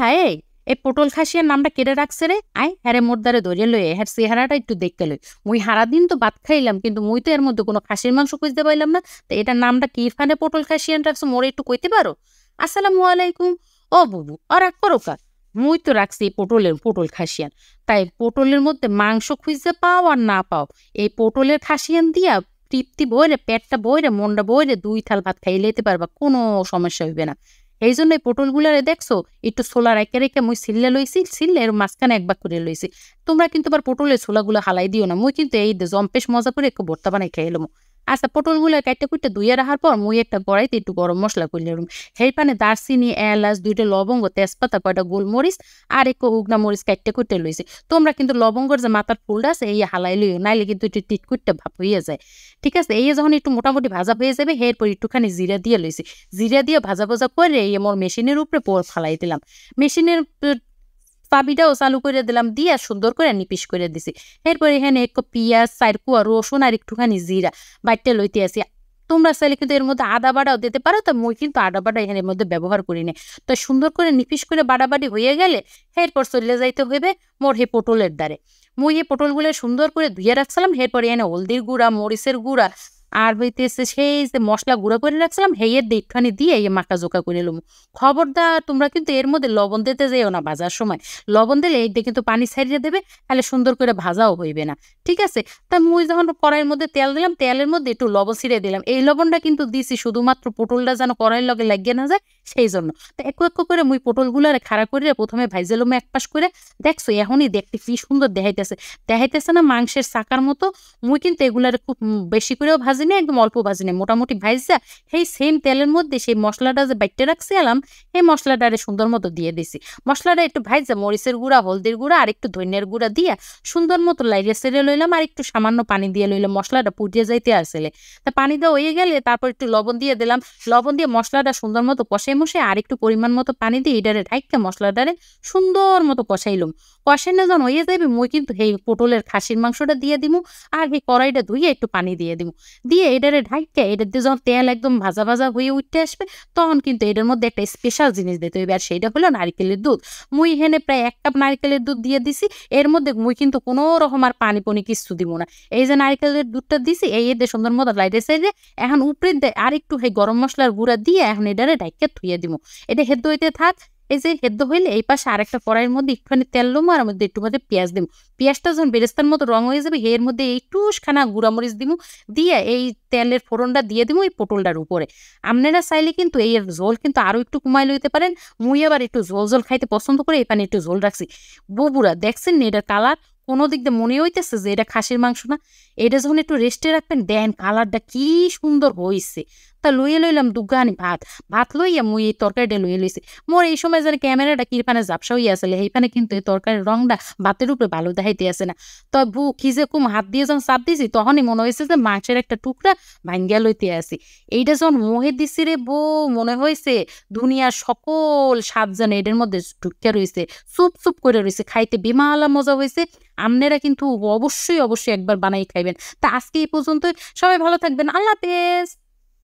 হ্যাঁ এই পটল খাসিয়ার নামটা কেটে রাখছে রে, আয় হ্যারে মোর দ্বারে ধরে লয়ে হ্যার চেহারাটা একটু দেখতে লই। মুই সারাদিন তো ভাত খাইলাম, কিন্তু মুই তো এর মধ্যে কোনো খাসির মাংস খুঁজতে পাইলাম না। তো এটার নামটা কি ইরফানে পটল খাসিয়ান রাখছো, মোরে একটু কইতে পারো? আসসালামু আলাইকুম। ও বুবু আর রাগ করো কা, মুই তো রাখছি এই পটল খাসিয়ান। তাই পটলের মধ্যে মাংস খুঁজতে পাও আর না পাও, এই পটলের খাসিয়ান দিয়া তৃপ্তি বইরে, পেটটা বইরে, মনটা বইরে 2 থাল ভাত খাইলে যেতে পারবা, কোনো সমস্যা হইবে না। এই জন্য এই পটল গুলারে দেখছো একটু ছোলা রেখে রেখে মুই ছিল্লে লইছি, ছিললে এর মাঝখানে একবার করে লইছি। তোমরা কিন্তু আবার পটলের ছোলাগুলো হালাই দিও না, মুই কিন্তু এই জম্পেশ মজা করে একটু ভর্তা বানাই খেয়ে এলাম। আচ্ছা পটল গুলা কাইটে কুইটে ধুইয়া রাখার পর মুই একটা কড়াইতে একটু গরম মশলা করলে সেই পানে দারচিনি, এলাচ, 2টা লবঙ্গ, তেজপাতা, কয়টা গোলমরিচ আর একটু উগনা মরিচ কাইটে কুইটে লইছি। তোমরা কিন্তু লবঙ্গর যে মাথার ফুলটা আছে এই হালাই লইও, নাইলে কিন্তু একটু টিট কুইটে ভাপ হইয়া যায়। ঠিক আছে, এই যখন একটু মোটামুটি ভাজা হয়ে যাবে এরপর একটুখানি জিরা দিয়ে লইছি। জিরা দিয়ে ভাজা ভাজা করে এই মোর মেশিনের উপরে ফালাই দিলাম। মেশিনের চাবিটাও চালু করে দিলাম, দিয়ে সুন্দর করে নিপিস করে দিছি। এরপর এখানে একটু পিঁয়াজ, 4 কোয়া রসুন আর একটুখানি জিরা বাইটে লইতে আসি। তোমরা চাইলে কিন্তু এর মধ্যে আদা বাটাও দিতে পারো, তো মুই কিন্তু আদা বাটা এখানে এর মধ্যে ব্যবহার করি না। তো সুন্দর করে নিপিস করে বাটাবাটি হয়ে গেলে এরপর চলে যাইতে হইবে মোর হে পটলের দ্বারে। মুই এই পটলগুলো সুন্দর করে ধুয়ে রাখছিলাম। এরপর এনে হলদির গুঁড়া, মরিচের গুঁড়া আর হইতেছে সেই যে মশলা গুঁড়া করে রাখছিলাম হেয়ের একটুখানি দিয়ে এই মাখা জোকা করে লুম। খবরদার তোমরা কিন্তু এর মধ্যে লবণ দিতে যেও না ভাজার সময়। লবণ দিলে এইটা কিন্তু পানি ছাড়িয়ে দেবে, তাহলে সুন্দর করে ভাজাও হইবে না। ঠিক আছে, তা মুই যখন কড়াইয়ের মধ্যে তেল দিলাম, তেলের মধ্যে একটু লবণ ছিঁড়ে দিলাম। এই লবণটা কিন্তু দিছি শুধুমাত্র পটলটা যেন কড়াইয়ের লগে লাগিয়ে না যায় সেই জন্য। তো একটু একটু করে মুই পটলগুলারে খাড়া করে প্রথমে ভাইজেলুম এক পাশ করে। দেখছো এখনই দেখতে কি সুন্দর দেখাইতেছে, দেখাইতেছে না মাংসের চাকার মতো। মুই কিন্তু এগুলারে খুব বেশি করেও ভাজি না, একদম অল্প ভাজি না, মোটামুটি ভাইজা সেই সেম তেলের মধ্যে সেই মশলাটা যে বাইটে রাখছি এলাম এই মশলাটারে সুন্দর মতো দিয়ে দিছি। মশলাটা একটু ভাইজা মরিচের গুঁড়া, হলদির গুঁড়া আর একটু ধনিয়ার গুঁড়া দিয়া সুন্দর মতো লাইরে সেরে লইলাম, আর একটু সামান্য পানি দিয়ে লইলাম, মশলাটা পুড়িয়ে যাইতে আসলে। তা পানি দেওয়া হয়ে গেলে তারপর একটু লবণ দিয়ে দিলাম। লবণ দিয়ে মশলাটা সুন্দর মতো কষাই মশে আর একটু পরিমাণ মতো পানি দিয়ে এটারে ঢাইকা মশলাটারে সুন্দর মতো কষাইলাম। কষাইলে যখন হয়ে যাবে মুই কিন্তু এই পটলের খাসির মাংসটা দিয়ে দিমু, আর এই কড়াইটা ধুয়ে একটু পানি দিয়ে দিমু। দিয়ে এটারে ঢাইকা এটার দিয়ে যখন তেল একদম ভাজা ভাজা হয়ে উঠতে আসবে তখন কিন্তু এটার মধ্যে একটা স্পেশাল জিনিস দিতে হইবে, আর সেইটা হলো নারিকেলের দুধ। মুই এখানে প্রায় 1 কাপ নারিকেলের দুধ দিয়ে দিছি। এর মধ্যে মুই কিন্তু কোনো রকম আর পানি পনি কিছু দিব না। এই যে নারিকেলের দুধটা দিছি এই এতে সুন্দর মতো লাইটে সাইডে এখন উপরে আর একটু এই গরম মশলার গুঁড়া দিয়ে এখন এটারে ঢাইকা থুইয়ে দিব। এটা হেদ্দ হইতে থাক। এই যে হেদ্দ হইলে এই পাশে আরেকটা কড়াইয়ের মধ্যে একটুখানি তেল লমু, আর মধ্যে একটু মধ্যে পেঁয়াজ দিব। পেঁয়াজটা যখন বেরেস্তার মতো রং হয়ে যাবে এর মধ্যে একটুখানা গুঁড়ামরিচ দিব, দিয়ে এই তেলের ফোড়নটা দিয়ে দিব এই পটলটার উপরে। আপনারা চাইলে কিন্তু এই ঝোল কিন্তু আরো একটু কমাই লইতে পারেন। মুই আবার একটু ঝোল ঝোল খাইতে পছন্দ করে এই পানি একটু ঝোল রাখছি। বপুরা দেখছেন না এটার কালার, কোনো দিক দিয়ে মনে হইতেছে যে এটা খাসির মাংস না? এটা যখন একটু রেস্টে রাখবেন দেন কালারটা কি সুন্দর হয়েছে। তা লইয়ে লইলাম দুগানি ভাত, ভাত লইয়া মুই এই তরকারিটা লইয়ে লইছি। মোর এই সময় যেন ক্যামেরাটা কিরপানে ঝাপসা হইয়া আসলে এইখানে কিন্তু এই তরকারির রংটা ভাতের উপরে ভালো দেখাইতে আসে না। তো বু কি যে কুম হাত দিয়ে যখন চাপ দিছি তখনই মনে হয়েছে যে মাছের একটা টুকরা ভাঙ্গিয়া লইতে আসি। এইটা যখন মোহে দিছি রে বউ, মনে হয়েছে দুনিয়ার সকল স্বাদ যেন এটার মধ্যে ঢুকিয়া রয়েছে, চুপ চুপ করে রয়েছে, খাইতে বিমালা মজা হয়েছে। আপনারা কিন্তু অবশ্যই অবশ্যই একবার বানাই খাইবেন। তা আজকে এই পর্যন্ত, সবাই ভালো থাকবেন, আল্লাহ হাফেজ।